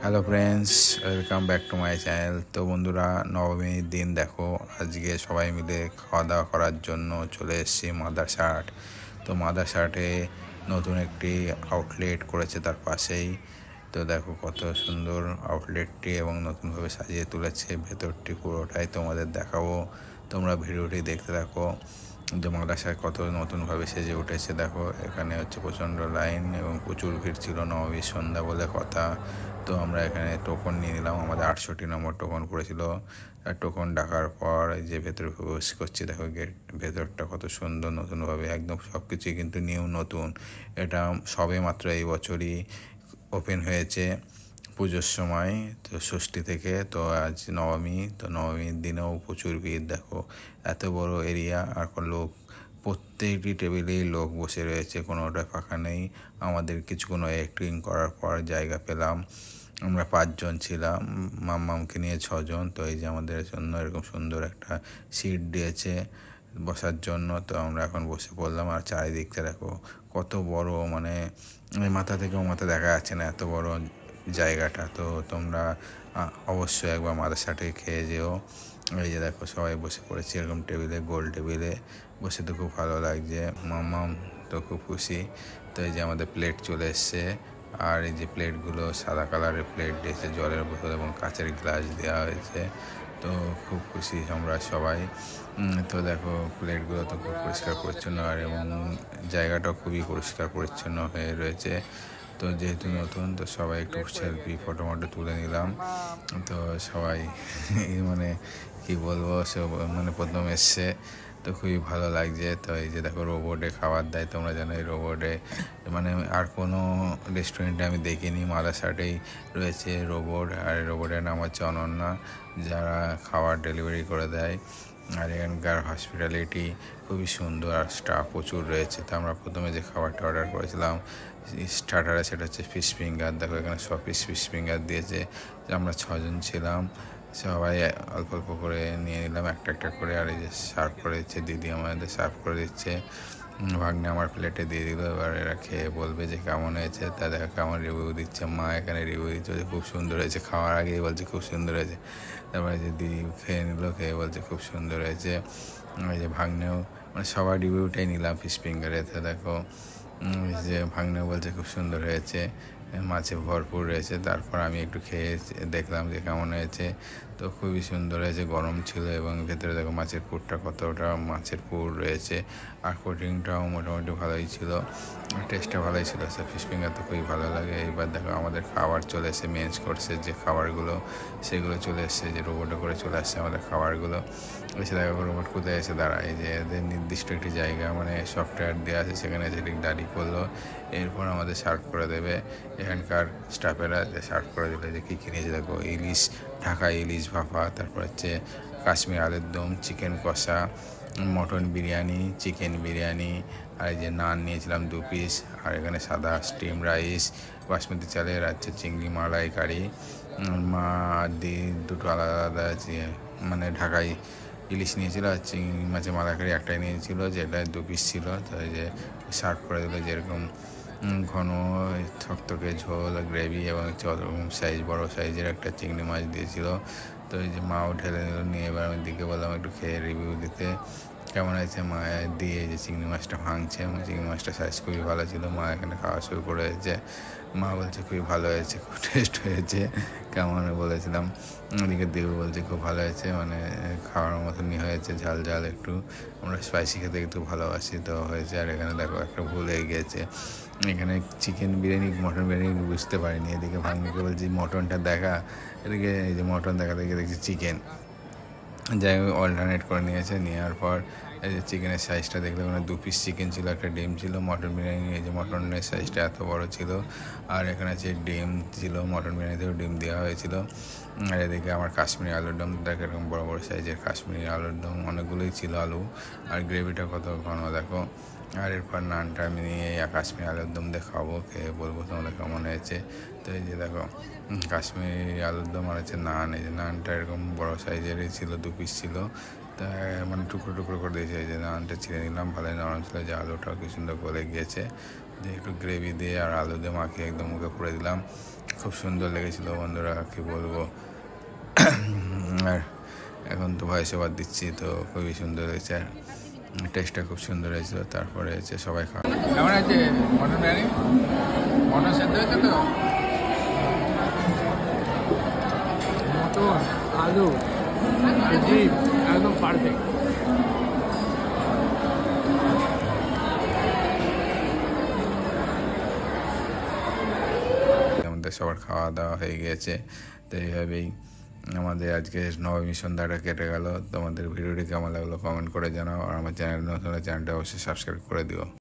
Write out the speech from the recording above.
Hello friends, welcome back to my channel. তো বন্ধুরা, নবমীর দিন দেখো, আজকে সবাই মিলে খাওয়া দাওয়া করার জন্য চলে এসেছি মাদারসাট। তো মাদারসাটে নতুন একটি আউটলেট করেছে তার পাশেই। তো দেখো কত সুন্দর আউটলেটটি এবং নতুনভাবে সাজিয়ে তুলেছে। ভেতরটি পুরোটাই তোমাদের দেখাবো, তোমরা ভিডিওটি দেখতে থাকো। যে মাদারসাট কত নতুনভাবে সেজে উঠেছে দেখো। এখানে হচ্ছে প্রচণ্ড লাইন এবং প্রচুর ভিড় ছিল, নবমীর সন্ধ্যা বলে কথা। তো আমরা এখানে টোকন নিয়ে নিলাম, আমাদের 68 নম্বর টোকন পড়েছিল। আর টোকন ডাকার পর এই যে ভেতরে প্রবেশ করছি, দেখো গেট ভেতরটা কত সুন্দর, নতুনভাবে একদম সব কিছুই কিন্তু নিউ নতুন। এটা সবে মাত্র এই বছরই ওপেন হয়েছে পুজোর সময়, তো ষষ্ঠী থেকে। তো আজ নবমী, তো নবমীর দিনেও প্রচুর ভিড় দেখো। এত বড় এরিয়া, আর লোক প্রত্যেকটি টেবিলেই লোক বসে রয়েছে, কোনোটা ফাঁকা নেই। আমাদের কিছুক্ষণ অ্যাক্টিং করার পর জায়গা পেলাম। আমরা 5 জন ছিলাম, মাম্মামকে নিয়ে 6 জন। তো এই যে আমাদের জন্য এরকম সুন্দর একটা সিট দিয়েছে বসার জন্য। তো আমরা এখন বসে পড়লাম। আর চারিদিকটা দেখো কত বড়, মানে মাথা থেকেও মাথা দেখা যাচ্ছে না, এত বড় জায়গাটা। তো তোমরা অবশ্যই একবার মাদারসাটে খেয়ে যেও। এই যে দেখো সবাই বসে পড়েছি এরকম টেবিলে, গোল টেবিলে বসে। তো খুব ভালো লাগছে, মাম্মাম তো খুব খুশি। তো এই যে আমাদের প্লেট চলে এসছে, আর এই যে প্লেটগুলো সাদা কালারের প্লেট দিয়েছে, জলের বোতল এবং কাঁচের গ্লাস দেওয়া হয়েছে। তো খুব খুশি আমরা সবাই। তো দেখো প্লেটগুলো তো খুব পরিষ্কার পরিচ্ছন্ন, আর এবং জায়গাটাও খুবই পরিষ্কার পরিচ্ছন্ন হয়ে রয়েছে। তো যেহেতু নতুন, তো সবাই একটু সেলফি ফটো তুলে নিলাম। তো সবাই মানে কি বলবো, সব মানে প্রথম এসছে, তো খুবই ভালো লাগছে। তো এই যে দেখো রোবটে খাবার দেয়, তোমরা জানো এই রোবটে মানে আর কোনো রেস্টুরেন্টে আমি দেখিনি, মাদারসাটেই রয়েছে রোবট। আর রোবটের নাম হচ্ছে অনন্যা, যারা খাবার ডেলিভারি করে দেয়। আর এখানকার হসপিটালিটি খুবই সুন্দর, আর স্টাফ প্রচুর রয়েছে। তো আমরা প্রথমে যে খাবারটা অর্ডার করেছিলাম স্টার্টারে, সেটা হচ্ছে ফিশ ফিঙ্গার। দেখো এখানে সব ফিশ ফিঙ্গার দিয়েছে। আমরা 6 জন ছিলাম, সবাই অল্প অল্প করে নিয়ে নিলাম একটা একটা করে। আর এই যে সার্ভ করে দিচ্ছে দিদি, আমাদের সার্ভ করে দিচ্ছে। ভাগ্নে আমার প্লেটে দিয়ে দিল। এবার এরা খেয়ে বলবে যে কেমন হয়েছে। তা দেখো কেমন রিভিউ দিচ্ছে, মা এখানে রিভিউ দিচ্ছে যে খুব সুন্দর হয়েছে। খাওয়ার আগেই বলছে খুব সুন্দর হয়েছে। তারপরে যে দিদি খেয়ে নিল, খেয়ে বলছে খুব সুন্দর হয়েছে। এই যে ভাগ্নেও, মানে সবার রিভিউটাই নিলাম ফিশ ফিঙ্গারে। তো দেখো যে ভাগ্নেও বলছে খুব সুন্দর হয়েছে, মাছে ভরপুর রয়েছে। তারপর আমি একটু খেয়ে দেখলাম যে কেমন হয়েছে। তো খুবই সুন্দর হয়েছে, গরম ছিল। এবং ভেতরে দেখো মাছের পুরটা, কতটা মাছের পুর রয়েছে। আর কোটিংটাও মোটামুটি ভালোই ছিল, টেস্টটা ভালোই ছিল। সে ফিশ ফিঙ্গার তো খুবই ভালো লাগে। এবার দেখো আমাদের খাবার চলে এসে, মেন্স কোর্সের যে খাবারগুলো সেগুলো চলে এসছে, যে রোবটে করে চলে আসছে আমাদের খাবারগুলো। এসে দেখো রোবট কোথায় এসে দাঁড়ায়, যে এদের নির্দিষ্ট একটি জায়গা, মানে সফটওয়্যার দেওয়া আছে, সেখানে সেটি দাঁড়িয়ে করলো। এরপর আমাদের সার্ভ করে দেবে এখানকার স্টাফেরা, যে সার্ভ করে দিলে যে কী কী নিয়েছে। দেখো ইলিশ, ঢাকা ইলিশ ভাপা, তারপর হচ্ছে কাশ্মীর আলুর দম, চিকেন কষা, মটন বিরিয়ানি, চিকেন বিরিয়ানি। আর এই যে নান নিয়েছিলাম 2 পিস। আর এখানে সাদা স্টিম রাইস, বাসমতি চালের আছে চিংড়ি মালাই কারি। মা দি দুটো আলাদা আলাদা আছে, মানে ঢাকাই ইলিশ নিয়েছিল, আর চিংড়ি মাছের মালাইকারি একটাই নিয়েছিল, যেটা 2 পিস ছিল। তো এই যে সার্ভ করে দিল যেরকম ঘন থকথকে ঝোল, গ্রেভি, এবং ওরকম সাইজ, বড়ো সাইজের একটা চিংড়ি মাছ দিয়েছিল। তো এই যে মাও ঢেলে নিল নিয়ে। এবার আমি দিকে বললাম একটু খেয়ে রিভিউ দিতে, কেমন হয়েছে। মা দিয়ে যে চিংড়ি মাছটা ভাঙছে, এবং চিংড়ি মাছটা সাইজ খুবই ভালো ছিল। মা এখানে খাওয়া শুরু করে হয়েছে। মা বলছে খুবই ভালো হয়েছে, খুব টেস্ট হয়েছে, কেমন বলেছিলাম। ওদিকে দেবু বলছে খুব ভালো হয়েছে, মানে খাওয়ার মতনই হয়েছে, ঝাল ঝাল একটু। আমরা স্পাইসি খেতে একটু ভালোবাসি, তো হয়েছে। আর এখানে দেখো একটা ভুল হয়ে গিয়েছে, এখানে চিকেন বিরিয়ানি মটন বিরিয়ানি বুঝতে পারিনি। এদিকে ভাগ্নিকে বলছি মটনটা দেখা, এদিকে এই যে মটন দেখা দেখে দেখছি চিকেন। যাই হোক অল্টারনেট করে নিয়েছে। নেওয়ার পর এই যে চিকেনের সাইজটা দেখলে, ওখানে 2 পিস চিকেন ছিল, একটা ডিম ছিল। মটন বিরিয়ানি, এই যে মটনের সাইজটা এত বড় ছিল। আর এখানে আছে ডিম ছিল, মটন বিরিয়ানিতেও ডিম দেওয়া হয়েছিল। আর এদিকে আমার কাশ্মীরি আলুর দম দেখো, এরকম বড় বড় সাইজের কাশ্মীরি আলুর দম, অনেকগুলোই ছিল আলু। আর গ্রেভিটা কত ঘন দেখো। আর এরপর নানটা আমি নিয়ে কাশ্মীরি আলুর দম দিয়ে খাবো, খেয়ে বলবো তোমাদের কেমন হয়েছে। তো এই যে দেখো কাশ্মীরি আলুর দম আর হচ্ছে নান। এই যে নানটা এরকম বড়ো সাইজেরই ছিল, 2 পিস ছিল। তা মানে টুকরো টুকরো করে দিয়েছে। এই যে নানটা ছিঁড়ে নিলাম, ভালোই নরম ছিল। যে আলুটাও কি সুন্দর গলে গিয়েছে, যে একটু গ্রেভি দিয়ে আর আলু দিয়ে মাখিয়ে একদম মুখে পুড়ে দিলাম। খুব সুন্দর লেগেছিল বন্ধুরা, কি বলবো। আর এখন তো ভয়েস ওভার দিচ্ছি, তো খুবই সুন্দর হয়েছে, আর টেস্টটা খুব সুন্দর হয়েছিল। তারপরে হচ্ছে সবাই খাওয়া। কেমন আছে মটন বিরিয়ানি? মটন সেদ্ধ হয়েছে তো? মটন, আলু, একদম পারফেক্ট। আমাদের সবার খাওয়া দাওয়া হয়ে গিয়েছে, তো এইভাবেই আমাদের আজকে নবমী সন্ধ্যাটা কেটে গেল। তোমাদের ভিডিওটি কেমন লাগলো কমেন্ট করে জানাও, আর আমার চ্যানেল নতুন হলে চ্যানেলটা অবশ্যই সাবস্ক্রাইব করে দিও।